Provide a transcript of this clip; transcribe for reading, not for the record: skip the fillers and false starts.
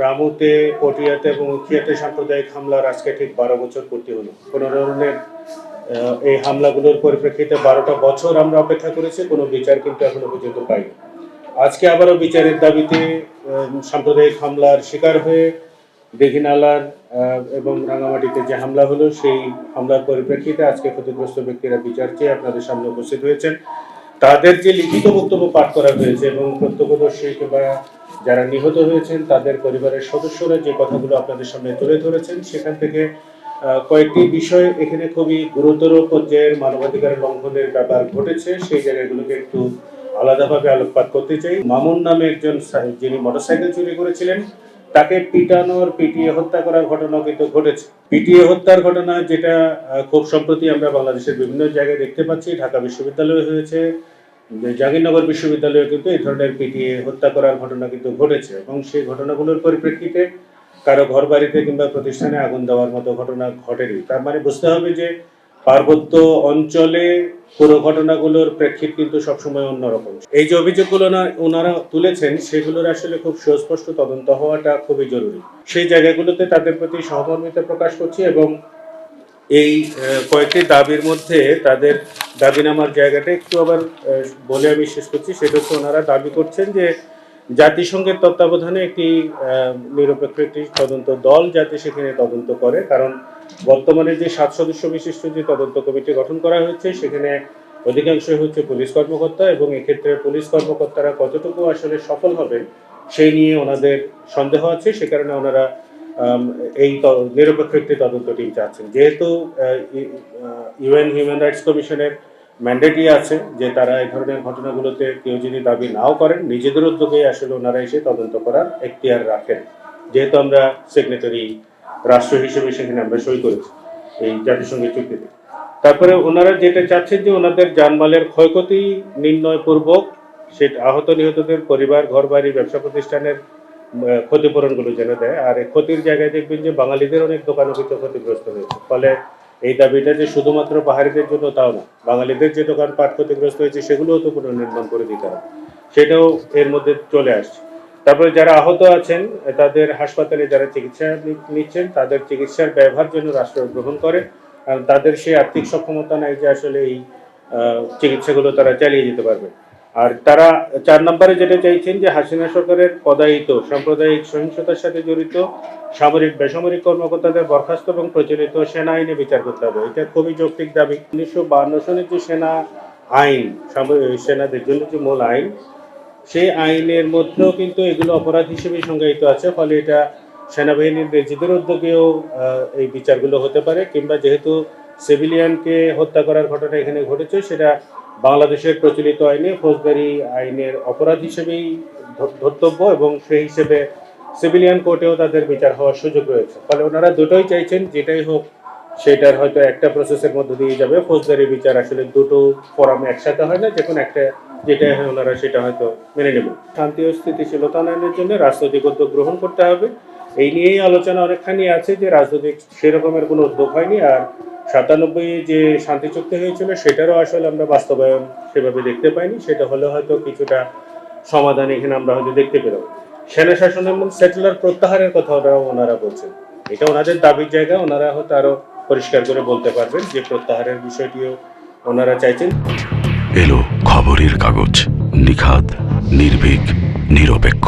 রামুতে, পটিয়াতে এবং উখিয়াতে সাম্প্রদায়িক হামলার আজকে ঠিক ১২ বছর পূর্তি হলো। কোনো ধরনের এই হামলাগুলোর পরিপ্রেক্ষিতে ১২টা বছর আমরা অপেক্ষা করেছি, কোনো বিচার কিন্তু এখনো পর্যন্ত পাইনি। আজকে আবারও বিচারের দাবিতে সাম্প্রদায়িক হামলার শিকার হয়ে দীঘিনালার এবং রাঙামাটিতে যে হামলা হলো, সেই হামলার পরিপ্রেক্ষিতে আজকে ক্ষতিগ্রস্ত ব্যক্তিরা বিচার চেয়ে আপনাদের সামনে উপস্থিত হয়েছেন। তাদের যে লিখিত বক্তব্য পাঠ করা হয়েছে এবং প্রত্যক্ষদর্শী কিংবা যারা নিহত হয়েছেন তাদের পরিবারের সদস্যরা যে কথাগুলো আপনাদের সামনে তুলে ধরেছেন, সেখান থেকে কয়েকটি বিষয় এখানে খুবই গুরুতর পর্যায়ের মানবাধিকার লঙ্ঘনের ব্যাপার ঘটেছে, সেই জায়গাগুলোকে একটু আলাদাভাবে আলোকপাত করতে চাই। মামুন নামে একজন যিনি মোটরসাইকেল চুরি করেছিলেন, তাকে পিটিয়ে হত্যা করার ঘটনা কিন্তু ঘটেছে। পিটিয়ে হত্যার ঘটনা যেটা খুব সম্প্রতি আমরা বাংলাদেশের বিভিন্ন জায়গায় দেখতে পাচ্ছি। ঢাকা বিশ্ববিদ্যালয়ে হয়েছে, জাহাঙ্গীরনগর বিশ্ববিদ্যালয়ে কিন্তু এই ধরনের পিটিয়ে হত্যা করার ঘটনা কিন্তু ঘটেছে এবং সেই ঘটনাগুলোর পরিপ্রেক্ষিতে কারো ঘর বাড়িতে কিংবা প্রতিষ্ঠানে আগুন দেওয়ার মতো ঘটনা ঘটেনি। তার মানে বুঝতে হবে যে পার্বত্য অঞ্চলে পুরো ঘটনাগুলোর প্রেক্ষিত কিন্তু সবসময় অন্যরকম। এই যে অভিযোগগুলো ওনারা তুলেছেন, সেগুলোর আসলে খুব সুস্পষ্ট তদন্ত হওয়াটা খুবই জরুরি। সেই জায়গাগুলোতে তাদের প্রতি সহমর্মিতা প্রকাশ করছি এবং এই কয়েকটি দাবির মধ্যে তাদের দাবিনামার জায়গাটা একটু আবার বলে আমি শেষ করছি। সেটা হচ্ছে, ওনারা দাবি করছেন যে জাতিসংঘের তত্ত্বাবধানে একটি নিরপেক্ষ একটি তদন্ত দল যাতে সেখানে তদন্ত করে, কারণ বর্তমানে যে 7 সদস্য বিশিষ্ট যে তদন্ত কমিটি গঠন করা হয়েছে, সেখানে অধিকাংশই হচ্ছে পুলিশ কর্মকর্তা এবং এক্ষেত্রে পুলিশ কর্মকর্তারা কতটুকু আসলে সফল হবেন সেই নিয়ে ওনাদের সন্দেহ আছে। সে কারণে ওনারা এই নিরপেক্ষ একটি তদন্ত টিম চাচ্ছেন। যেহেতু ইউএন হিউম্যান রাইটস কমিশনের ম্যান্ডেটই আছে যে তারা এই ধরনের ঘটনাগুলোতে কেউ যদি দাবি নাও করেন, নিজেদের উদ্যোগে আসলে ওনারা এসে তদন্ত করার এখতিয়ার রাখেন। যেহেতু আমরা সিগনেটারি রাষ্ট্র হিসেবে সেখানে আমরা সই করেছি এই জাতিসংঘের চুক্তিতে। তারপরে ওনারা যেটা চাচ্ছেন যে ওনাদের জানমালের ক্ষয়ক্ষতি নির্ণয়পূর্বক সেটা আহত নিহতদের পরিবার, ঘর বাড়ি, ব্যবসা প্রতিষ্ঠানের ক্ষতিপূরণগুলো যেন দেয়। আর এই ক্ষতির জায়গায় দেখবেন যে বাঙালিদের অনেক দোকানও কিন্তু ক্ষতিগ্রস্ত হয়েছে। ফলে এই দাবিটা যে শুধুমাত্র পাহাড়িদের জন্য তাও না, বাঙালিদের যে দোকানপাট ক্ষতিগ্রস্ত হয়েছে সেগুলোও তো পুনর্নির্মাণ করে দিতে হবে, সেটাও এর মধ্যে চলে আসছে। তারপরে যারা আহত আছেন তাদের হাসপাতালে যারা চিকিৎসা নিচ্ছেন, তাদের চিকিৎসার ব্যয়ভার যেন রাষ্ট্র গ্রহণ করে, কারণ তাদের সেই আর্থিক সক্ষমতা নাই যে আসলে এই চিকিৎসাগুলো তারা চালিয়ে যেতে পারবে। আর তারা 4 নম্বরে যেটা চাইছেন যে হাসিনা সরকারের পদায়িত সাম্প্রদায়িক সহিংসতার সাথে জড়িত সামরিক বেসামরিক কর্মকর্তাদের বরখাস্ত এবং প্রচলিত সেনা আইনে বিচার করতে হবে। এটা খুবই যৌক্তিক দাবি। 1952 সনের যে সেনা আইন, সেনাদের জন্য যে মূল আইন, সেই আইনের মধ্যেও কিন্তু এগুলো অপরাধ হিসেবে সংজ্ঞায়িত আছে। ফলে এটা সেনাবাহিনীর নিজেদের উদ্যোগেও এই বিচারগুলো হতে পারে, কিংবা যেহেতু সিভিলিয়ানকে হত্যা করার ঘটনা এখানে ঘটেছে, সেটা বাংলাদেশের প্রচলিত আইনে ফৌজদারি আইনের অপরাধ হিসেবেই ধর্তব্য এবং সেই হিসেবে সিভিলিয়ান কোর্টেও তাদের বিচার হওয়ার সুযোগ রয়েছে। ফলে ওনারা দুটোই চাইছেন, যেটাই হোক সেটার হয়তো একটা প্রসেসের মধ্যে দিয়ে যাবে। ফৌজদারি বিচার আসলে দুটো ফোরামে একসাথে হয় না, যখন একটা যেটাই হয় ওনারা সেটা হয়তো মেনে নেবেন। শান্তি ও স্থিতিশীলতা আনয়নের জন্য রাজনৈতিক উদ্যোগ গ্রহণ করতে হবে, এই নিয়েই আলোচনা অনেকখানি আছে যে রাজনৈতিক সেরকমের কোনো উদ্যোগ হয়নি। আর 97 যে শান্তি চুক্তি হয়েছিল সেটারও আসলে আমরা বাস্তবায়ন সেভাবে দেখতে পাইনি। সেটা হলে হয়তো কিছুটা সমাধান এখানে আমরা হয়তো দেখতে পেলাম। সেনা শাসন এবং সেটেলার প্রত্যাহারের কথা ওনারা বলছেন, এটা ওনাদের দাবির জায়গা, ওনারা হয়তো আরো পরিষ্কার করে বলতে পারবেন যে প্রত্যাহারের বিষয়টিও ওনারা চাইছেন। এলো খবরের কাগজ, নিখাদ, নির্ভীক, নিরপেক্ষ।